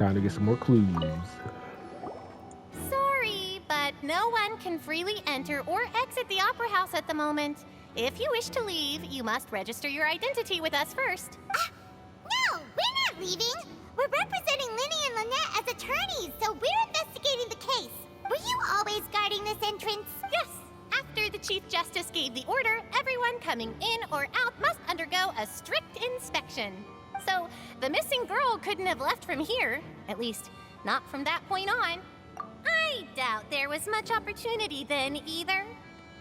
time to get some more clues. Sorry, but no one can freely enter or exit the Opera House at the moment. If you wish to leave, you must register your identity with us first. No, we're not leaving. We're representing Linny and Lynette as attorneys, so we're investigating the case. Were you always guarding this entrance? Yes. After the Chief Justice gave the order, everyone coming in or out must undergo a strict inspection. So, the missing girl couldn't have left from here. At least, not from that point on. I doubt there was much opportunity then either.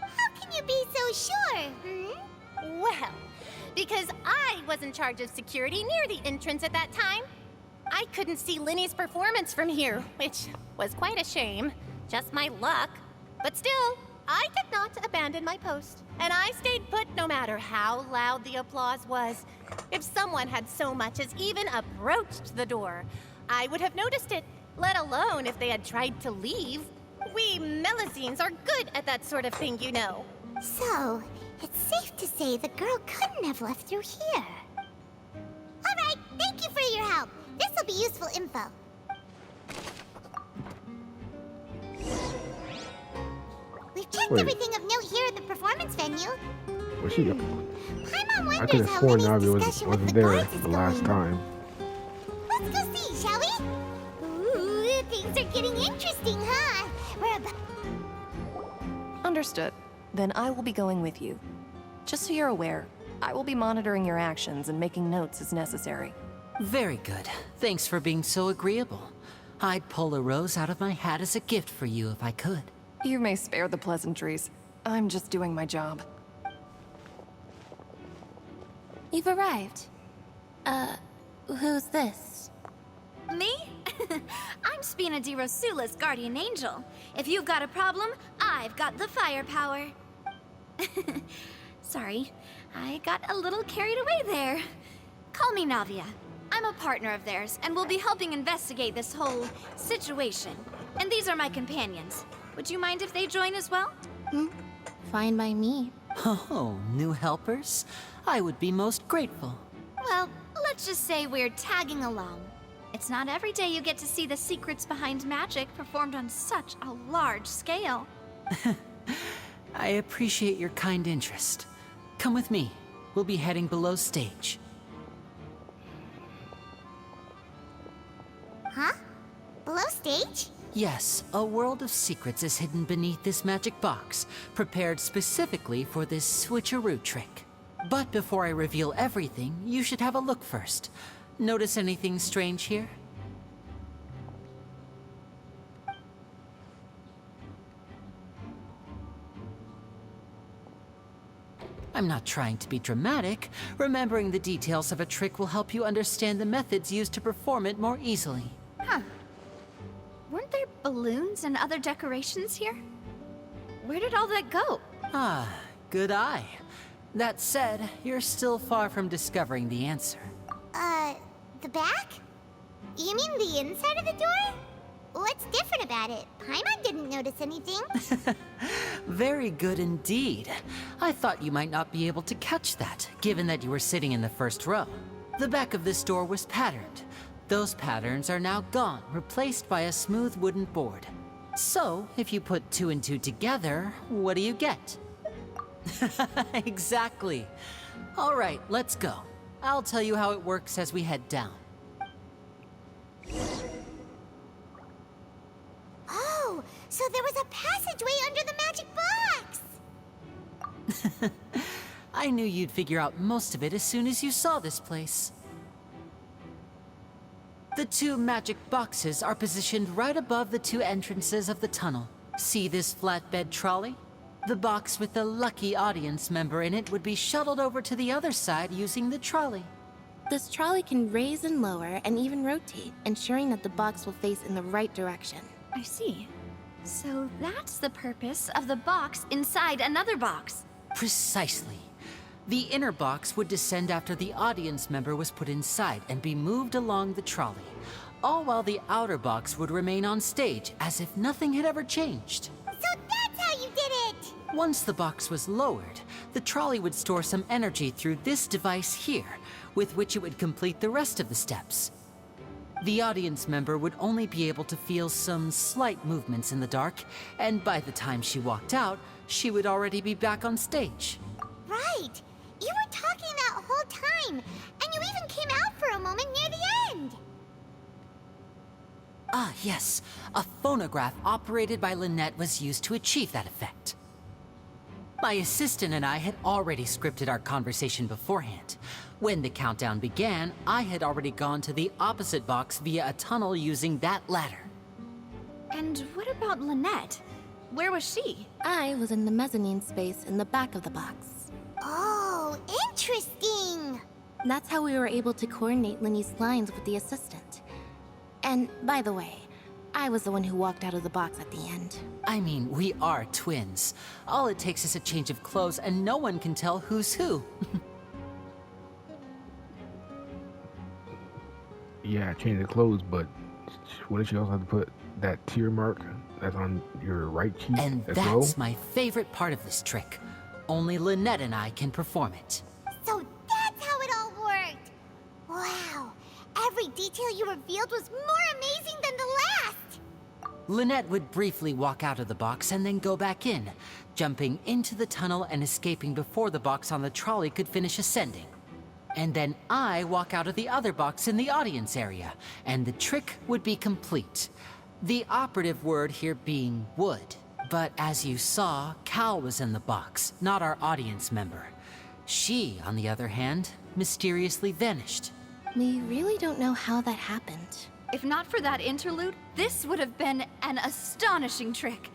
How can you be so sure, Well, because I was in charge of security near the entrance at that time. I couldn't see Linny's performance from here, which was quite a shame. Just my luck. But still, I did not abandon my post, and I stayed put no matter how loud the applause was. If someone had so much as even approached the door, I would have noticed it, let alone if they had tried to leave. We Melusines are good at that sort of thing, you know. So, it's safe to say the girl couldn't have left through here. All right, thank you for your help. This will be useful info. We've checked Wait. everything of note here at the performance venue. Where's she go? Paimon I could wonders have how sworn Linny's Navi discussion with wasn't the there guards is the last going. time. Let's go see, shall we? Ooh, things are getting interesting, huh? We're about... Understood. Then I will be going with you. Just so you're aware, I will be monitoring your actions and making notes as necessary. Very good. Thanks for being so agreeable. I'd pull a rose out of my hat as a gift for you if I could. You may spare the pleasantries. I'm just doing my job. You've arrived. Who's this? Me? I'm Spina di Rosula's guardian angel. If you've got a problem, I've got the firepower. Sorry, I got a little carried away there. Call me Navia. I'm a partner of theirs, and we'll be helping investigate this whole situation. And these are my companions. Would you mind if they join as well? Fine by me. Oh, new helpers? I would be most grateful. Well, let's just say we're tagging along. It's not every day you get to see the secrets behind magic performed on such a large scale. I appreciate your kind interest. Come with me. We'll be heading below stage. Huh? Below stage? Yes, a world of secrets is hidden beneath this magic box, prepared specifically for this switcheroo trick. But before I reveal everything, you should have a look first. Notice anything strange here? I'm not trying to be dramatic. Remembering the details of a trick will help you understand the methods used to perform it more easily. Weren't there balloons and other decorations here? Where did all that go? Ah, good eye. That said, you're still far from discovering the answer. The back? You mean the inside of the door? What's different about it? Paimon didn't notice anything. Very good indeed. I thought you might not be able to catch that, given that you were sitting in the first row. The back of this door was patterned. Those patterns are now gone, replaced by a smooth wooden board. So, if you put two and two together, what do you get? Exactly. All right, let's go. I'll tell you how it works as we head down. Oh, so there was a passageway under the magic box! I knew you'd figure out most of it as soon as you saw this place. The two magic boxes are positioned right above the two entrances of the tunnel. See this flatbed trolley? The box with the lucky audience member in it would be shuttled over to the other side using the trolley. This trolley can raise and lower and even rotate, ensuring that the box will face in the right direction. I see. So that's the purpose of the box inside another box. Precisely. The inner box would descend after the audience member was put inside and be moved along the trolley, all while the outer box would remain on stage as if nothing had ever changed. So that's how you did it! Once the box was lowered, the trolley would store some energy through this device here, with which it would complete the rest of the steps. The audience member would only be able to feel some slight movements in the dark, and by the time she walked out, she would already be back on stage. Right! You were talking that whole time, and you even came out for a moment near the end! Ah, yes. A phonograph operated by Lynette was used to achieve that effect. My assistant and I had already scripted our conversation beforehand. When the countdown began, I had already gone to the opposite box via a tunnel using that ladder. And what about Lynette? Where was she? I was in the mezzanine space in the back of the box. Oh, interesting! That's how we were able to coordinate Linny's lines with the assistant. And by the way, I was the one who walked out of the box at the end. I mean, we are twins. All it takes is a change of clothes and no one can tell who's who. Yeah, change the clothes, but wouldn't you also have to put that tear mark that's on your right cheek And as that's well? my favorite part of this trick. Only Lynette and I can perform it. So that's how it all worked! Wow! Every detail you revealed was more amazing than the last! Lynette would briefly walk out of the box and then go back in, jumping into the tunnel and escaping before the box on the trolley could finish ascending. And then I walk out of the other box in the audience area, and the trick would be complete. The operative word here being would. But as you saw, Cal was in the box, not our audience member. She, on the other hand, mysteriously vanished. We really don't know how that happened. If not for that interlude, this would have been an astonishing trick.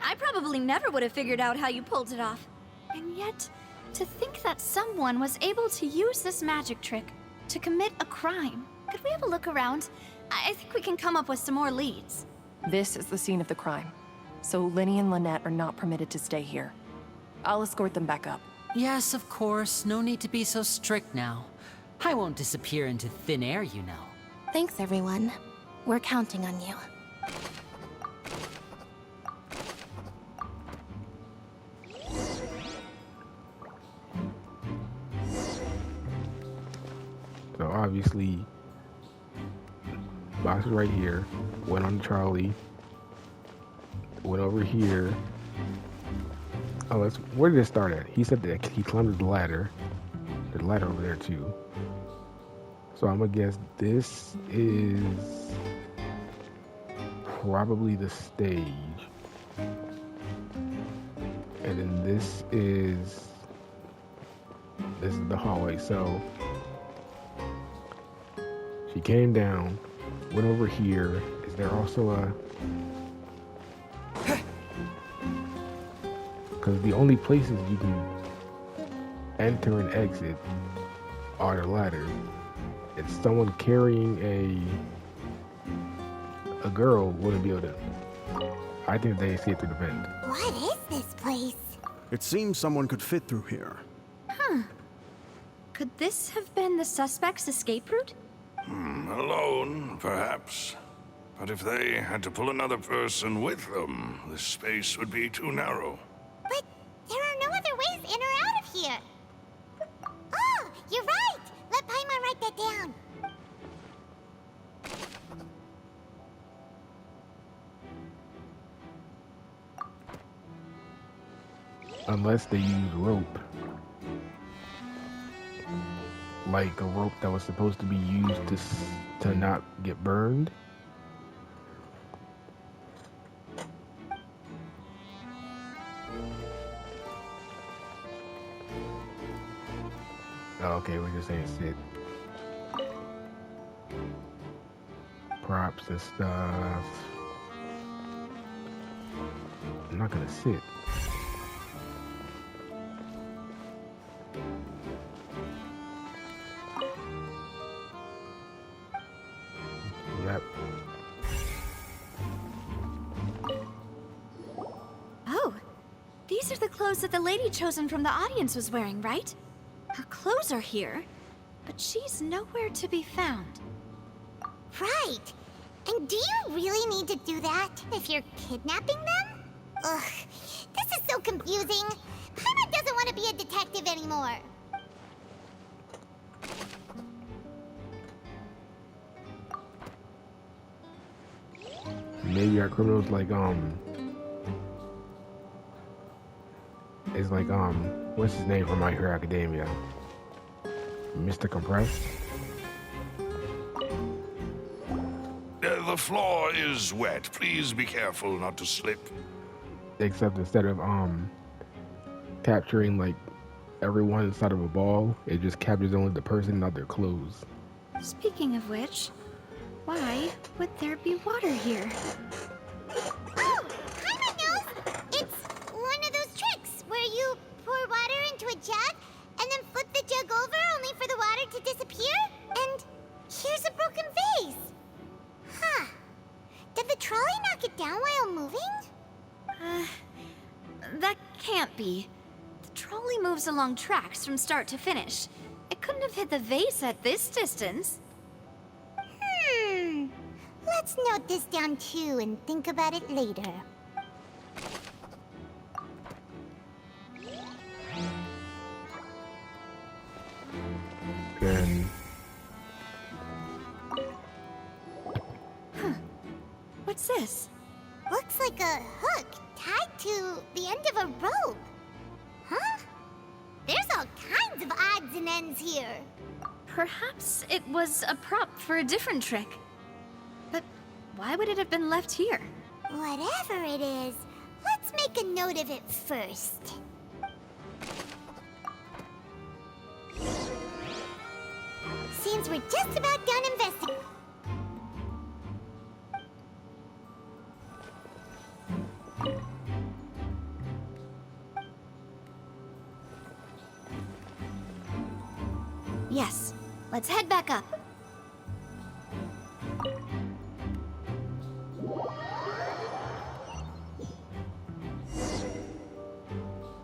I probably never would have figured out how you pulled it off. And yet, to think that someone was able to use this magic trick to commit a crime. Could we have a look around? I think we can come up with some more leads. This is the scene of the crime, so Linny and Lynette are not permitted to stay here. I'll escort them back up. Yes, of course. No need to be so strict now. I won't disappear into thin air, you know. Thanks, everyone. We're counting on you. So obviously, box is right here. Went on the trolley. Went over here. Oh, where did it start at? He said that he climbed the ladder. There's a ladder over there too. So I'm gonna guess this is probably the stage. And then this is the hallway. So she came down, went over here. Is there also a... Because the only places you can enter and exit are the ladders. It's someone carrying a girl wouldn't be able to... I think they see it through the vent. What is this place? It seems someone could fit through here. Could this have been the suspect's escape route? Alone, perhaps. But if they had to pull another person with them, the space would be too narrow. But there are no other ways in or out of here. Oh, you're right! Let Paimon write that down. Unless they use rope. Like a rope that was supposed to be used to not get burned. Oh, okay, we're just saying sit. Props and stuff. I'm not gonna sit. Yep. Oh, these are the clothes that the lady chosen from the audience was wearing, right? Her clothes are here, but she's nowhere to be found. Right. And do you really need to do that if you're kidnapping them? Ugh, this is so confusing. Paimon doesn't want to be a detective anymore. maybe our criminals like it's like what's his name from My Hero Academia? Mr. Compressed. The floor is wet. Please be careful not to slip. Except instead of capturing like everyone inside of a ball, it just captures only the person, not their clothes. Speaking of which, why would there be water here? Oh, Paimon knows! It's one of those tricks where you pour water into a jug and then flip the jug over only for the water to disappear. And here's a broken vase. Huh. Did the trolley knock it down while moving? That can't be. The trolley moves along tracks from start to finish. It couldn't have hit the vase at this distance. Let's note this down too and think about it later. Then What's this? Looks like a hook tied to the end of a rope. Huh? There's all kinds of odds and ends here. Perhaps it was a prop for a different trick. But why would it have been left here? Whatever it is, let's make a note of it first. Seems we're just about done investigating. Yes, let's head back up.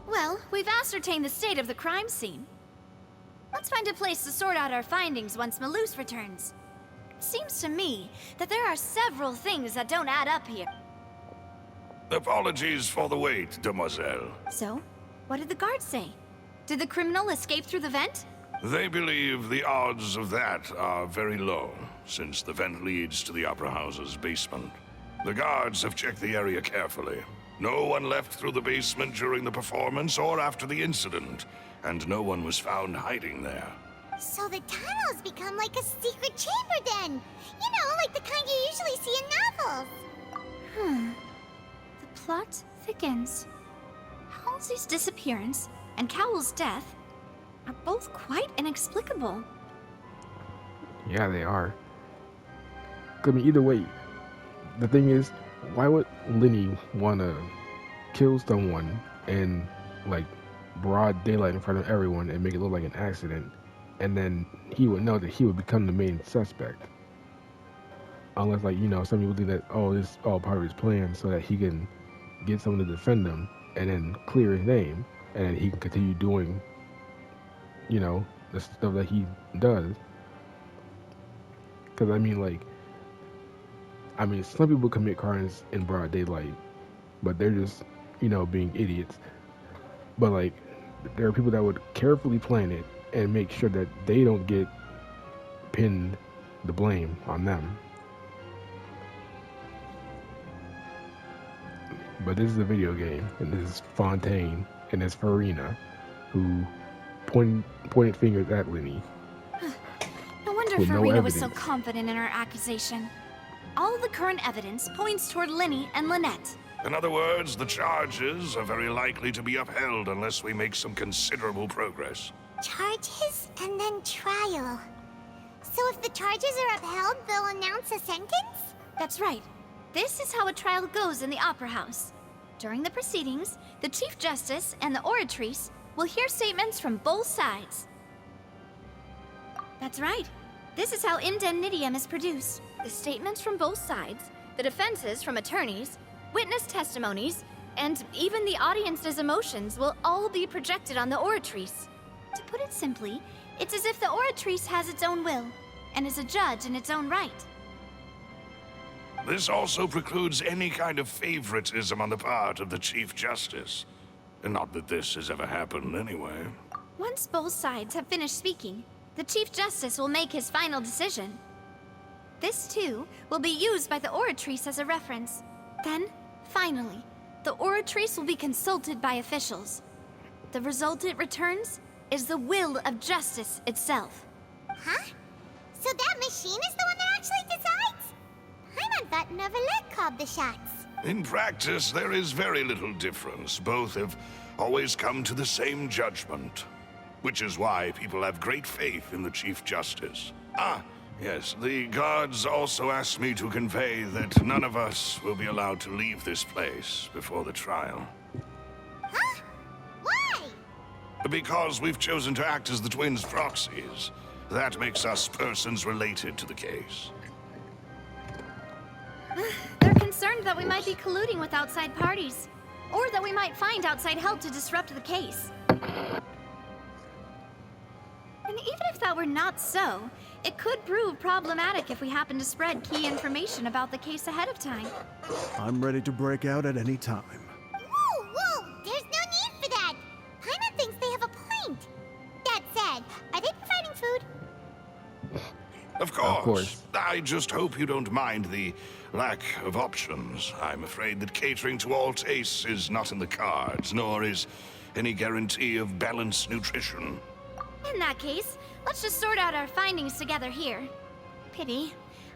Well, we've ascertained the state of the crime scene. Let's find a place to sort out our findings once Malus returns. It seems to me that there are several things that don't add up here. Apologies for the wait, demoiselle. So, what did the guards say? Did the criminal escape through the vent? They believe the odds of that are very low, since the vent leads to the Opera House's basement. The guards have checked the area carefully. No one left through the basement during the performance or after the incident, and no one was found hiding there. So the tunnels become like a secret chamber then. You know, like the kind you usually see in novels. The plot thickens. Halsey's disappearance and Cowell's death are both quite inexplicable. yeah, they are. I mean, either way, the thing is, why would Lenny want to kill someone in like broad daylight in front of everyone and make it look like an accident, and then he would know that he would become the main suspect? Unless, like, you know, some people think that, oh, this is all part of his plan so that he can get someone to defend him and then clear his name, and then he can continue doing, you know, the stuff that he does. Because, I mean, like, some people commit crimes in broad daylight, but they're just, you know, being idiots. But, like, there are people that would carefully plan it and make sure that they don't get pinned the blame on them. But this is a video game, and this is Fontaine, and it's Farina, who pointed fingers at Lenny. No wonder With no Farina was so evidence. confident in her accusation. All the current evidence points toward Lenny and Lynette. In other words, the charges are very likely to be upheld unless we make some considerable progress. Charges and then trial. So if the charges are upheld, they'll announce a sentence? That's right. This is how a trial goes in the Opera House. During the proceedings, the Chief Justice and the Oratrice will hear statements from both sides. That's right. This is how indemnitium is produced. The statements from both sides, the defenses from attorneys, witness testimonies, and even the audience's emotions will all be projected on the Oratrice. To put it simply, it's as if the Oratrice has its own will, and is a judge in its own right. This also precludes any kind of favoritism on the part of the Chief Justice. And not that this has ever happened anyway. Once both sides have finished speaking, the Chief Justice will make his final decision. This, too, will be used by the Oratrice as a reference. Then, finally, the Oratrice will be consulted by officials. The result it returns is the will of justice itself. Huh? So that machine is the one that actually decides? Paimon thought Neverlet called the shots. In practice, there is very little difference. Both have always come to the same judgment. Which is why people have great faith in the Chief Justice. Ah, yes, the guards also asked me to convey that none of us will be allowed to leave this place before the trial. Huh? Why? Because we've chosen to act as the twins' proxies. That makes us persons related to the case. They're concerned that we might be colluding with outside parties, or that we might find outside help to disrupt the case. And even if that were not so, it could prove problematic if we happen to spread key information about the case ahead of time. I'm ready to break out at any time. Whoa, whoa! There's no need for that! Paimon thinks they have a point. That said, are they providing food? Of course. course. I just hope you don't mind the lack of options. I'm afraid that catering to all tastes is not in the cards, nor is any guarantee of balanced nutrition. In that case, let's just sort out our findings together here. Pity.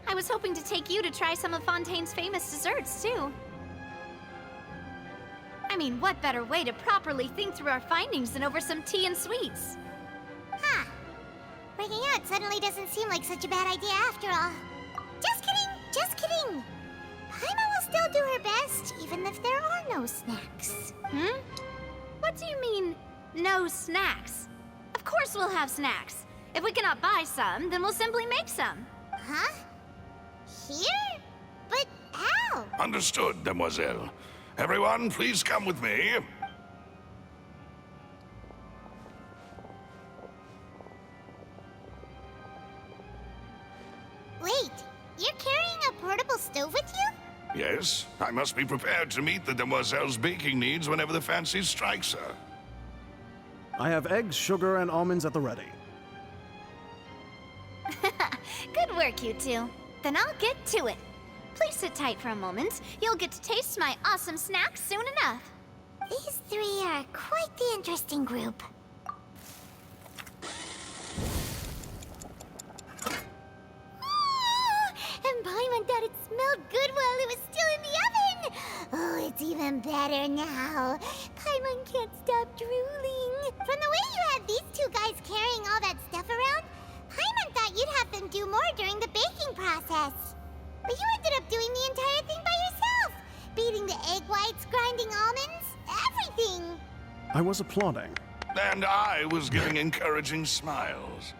I was hoping to take you to try some of Fontaine's famous desserts, too. I mean, what better way to properly think through our findings than over some tea and sweets? Huh. Breaking out suddenly doesn't seem like such a bad idea after all. Just kidding, just kidding. Paimon will still do her best, even if there are no snacks. Hmm? What do you mean, no snacks? Of course we'll have snacks. If we cannot buy some, then we'll simply make some. Huh? Here? But how? Understood, Demoiselle. Everyone, please come with me. Wait, you're carrying a portable stove with you? Yes, I must be prepared to meet the Demoiselle's baking needs whenever the fancy strikes her. I have eggs, sugar, and almonds at the ready. Good work, you two. Then I'll get to it. Please sit tight for a moment. You'll get to taste my awesome snacks soon enough. These three are quite the interesting group. And Paimon thought it smelled good while it was still in the oven! Oh, it's even better now. Paimon can't stop drooling. From the way you had these two guys carrying all that stuff around, Paimon thought you'd have them do more during the baking process. But you ended up doing the entire thing by yourself! Beating the egg whites, grinding almonds, everything! I was applauding. And I was giving encouraging smiles.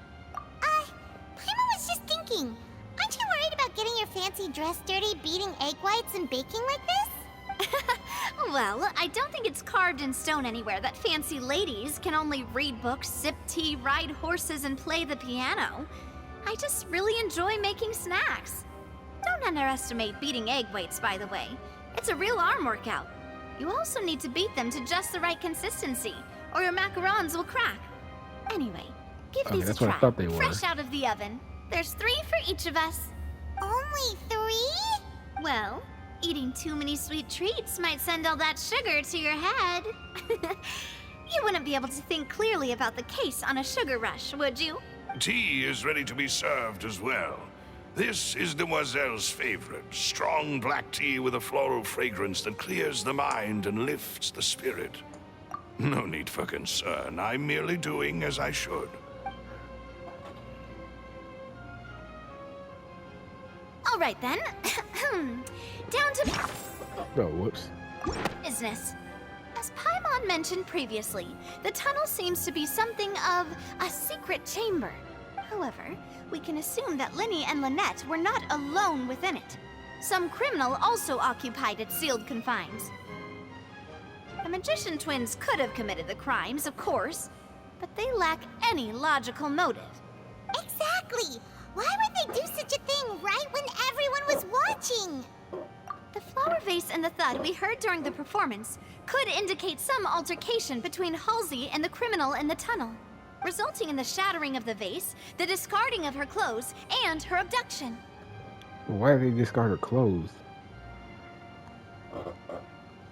Paimon was just thinking, aren't you worried about getting your fancy dress dirty beating egg whites and baking like this? Well, I don't think it's carved in stone anywhere that fancy ladies can only read books, sip tea, ride horses, and play the piano. I just really enjoy making snacks. Don't underestimate beating egg whites, by the way. It's a real arm workout. You also need to beat them to just the right consistency, or your macarons will crack. Anyway, give Okay, these a that's what I try. thought they were. Fresh out of the oven. There's 3 for each of us. Only 3? Well, eating too many sweet treats might send all that sugar to your head. You wouldn't be able to think clearly about the case on a sugar rush, would you? Tea is ready to be served as well. This is Demoiselle's favorite, strong black tea with a floral fragrance that clears the mind and lifts the spirit. No need for concern. I'm merely doing as I should. All right then. Down to Oh, whoops. business. As Paimon mentioned previously, the tunnel seems to be something of a secret chamber. However, we can assume that Linny and Lynette were not alone within it. Some criminal also occupied its sealed confines. The magician twins could have committed the crimes, of course, but they lack any logical motive. Exactly! Why would they do such a thing right when everyone was watching? The flower vase and the thud we heard during the performance could indicate some altercation between Halsey and the criminal in the tunnel, resulting in the shattering of the vase, the discarding of her clothes, and her abduction. Why did they discard her clothes?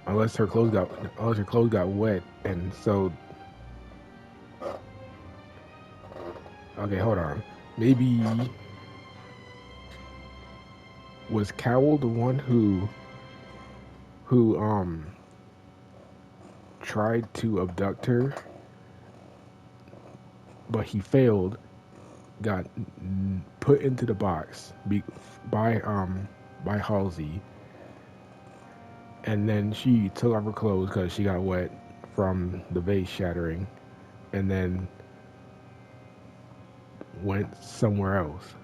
Unless her clothes got wet, and so. Okay, hold on. Maybe was Cowell the one who tried to abduct her, but he failed, got put into the box by Halsey, and then she took off her clothes because she got wet from the vase shattering, and then went somewhere else.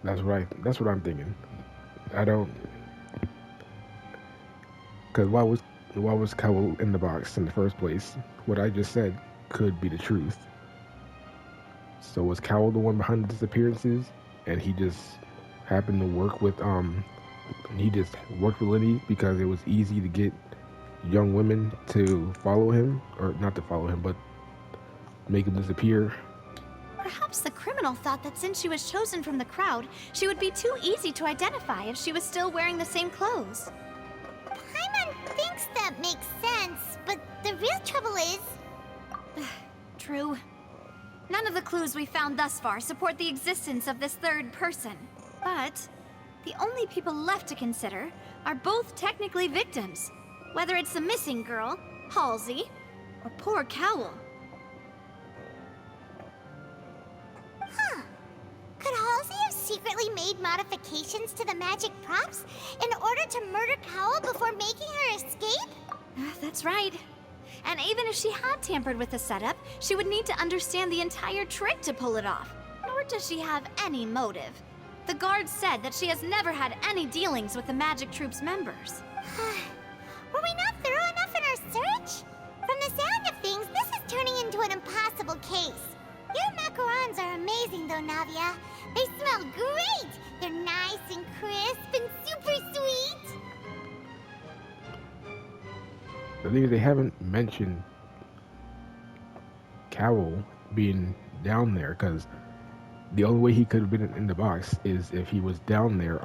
That's what I'm thinking. I don't, because why was Cowell in the box in the first place? What I just said could be the truth. So was Cowell the one behind the disappearances, and he just happened to work with Lenny because it was easy to get young women to follow him, or not to follow him, but make him disappear. Perhaps the criminal thought that since she was chosen from the crowd, she would be too easy to identify if she was still wearing the same clothes. Paimon thinks that makes sense, but the real trouble is... True. None of the clues we found thus far support the existence of this third person. But the only people left to consider are both technically victims. Whether it's the missing girl, Halsey, or poor Cowell. Huh. Could Halsey have secretly made modifications to the magic props in order to murder Cowell before making her escape? That's right. And even if she had tampered with the setup, she would need to understand the entire trick to pull it off. Nor does she have any motive. The guards said that she has never had any dealings with the magic troop's members. Were we not thorough enough in our search? From the sound of things, this is turning into an impossible case. Your macarons are amazing though, Navia. They smell great! They're nice and crisp and super sweet! The thing is, they haven't mentioned Cowell being down there, because the only way he could have been in the box is if he was down there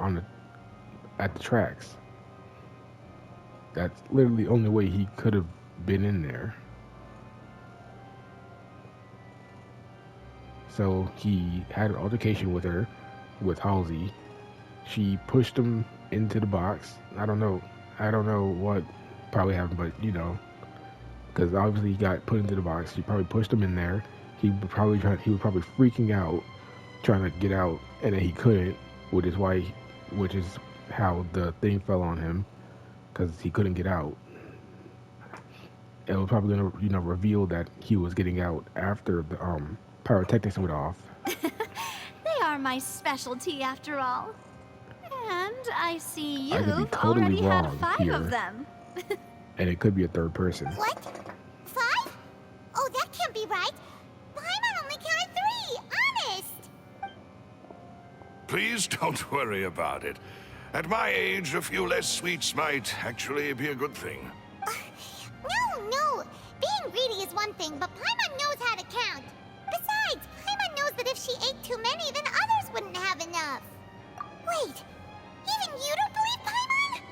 at the tracks. That's literally the only way he could have been in there. So he had an altercation with Halsey. She pushed him into the box. I don't know what probably happened, but because obviously he got put into the box. She probably pushed him in there. He was probably freaking out, trying to get out, and then he couldn't, which is how the thing fell on him, because he couldn't get out. It was probably gonna reveal that he was getting out after the pyrotechnics went off. They are my specialty after all. And I see I could be you've totally already had wrong 5 here. of them. And it could be a third person. What? 5? Oh, that can't be right. Paimon only counted 3, honest! Please don't worry about it. At my age, a few less sweets might actually be a good thing. No. Being greedy is one thing, but Paimon knows how to count. Besides, Paimon knows that if she ate too many, then others wouldn't have enough. Wait, even you don't believe Paimon?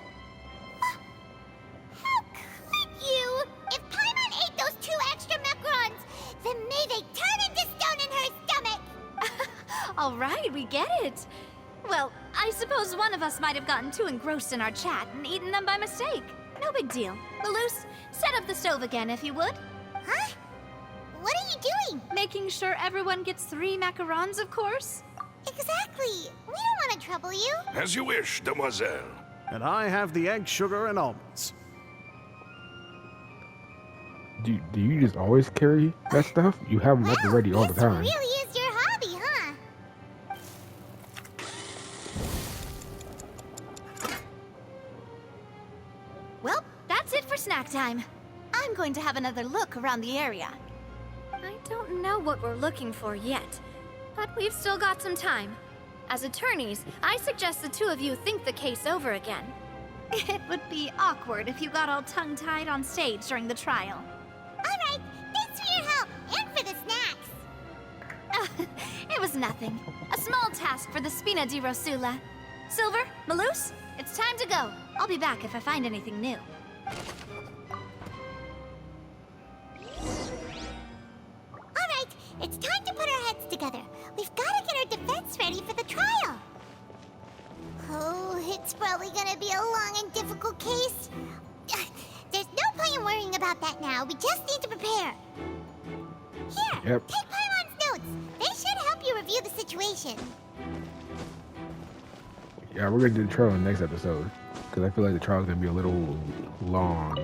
How could you? If Paimon ate those 2 extra macarons, then may they turn into stone in her stomach! All right, we get it. Well, I suppose one of us might have gotten too engrossed in our chat and eaten them by mistake. No big deal. Lelouch, set up the stove again if you would. Huh? What are you doing? Making sure everyone gets 3 macarons, of course. Exactly. We don't want to trouble you. As you wish, demoiselle. And I have the egg, sugar, and almonds. Do you just always carry that stuff? You have them at the ready all the time. This really is your hobby, huh? Well, that's it for snack time. I'm going to have another look around the area. I don't know what we're looking for yet, but we've still got some time. As attorneys, I suggest the 2 of you think the case over again. It would be awkward if you got all tongue-tied on stage during the trial. All right. Thanks for your help and for the snacks. It was nothing. A small task for the Spina di Rosula. Silver, Malus, it's time to go. I'll be back if I find anything new. All right, it's time to put our heads together. We've got to get our defense ready for the trial. Oh, it's probably gonna be a long and difficult case. There's no point in worrying about that now. We just need to prepare. Here, take Pyron's notes. They should help you review the situation. Yeah, we're gonna do the trial in the next episode because I feel like the trial's gonna be a little long.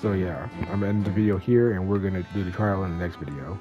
So yeah, I'm gonna end the video here, and we're gonna do the trial in the next video.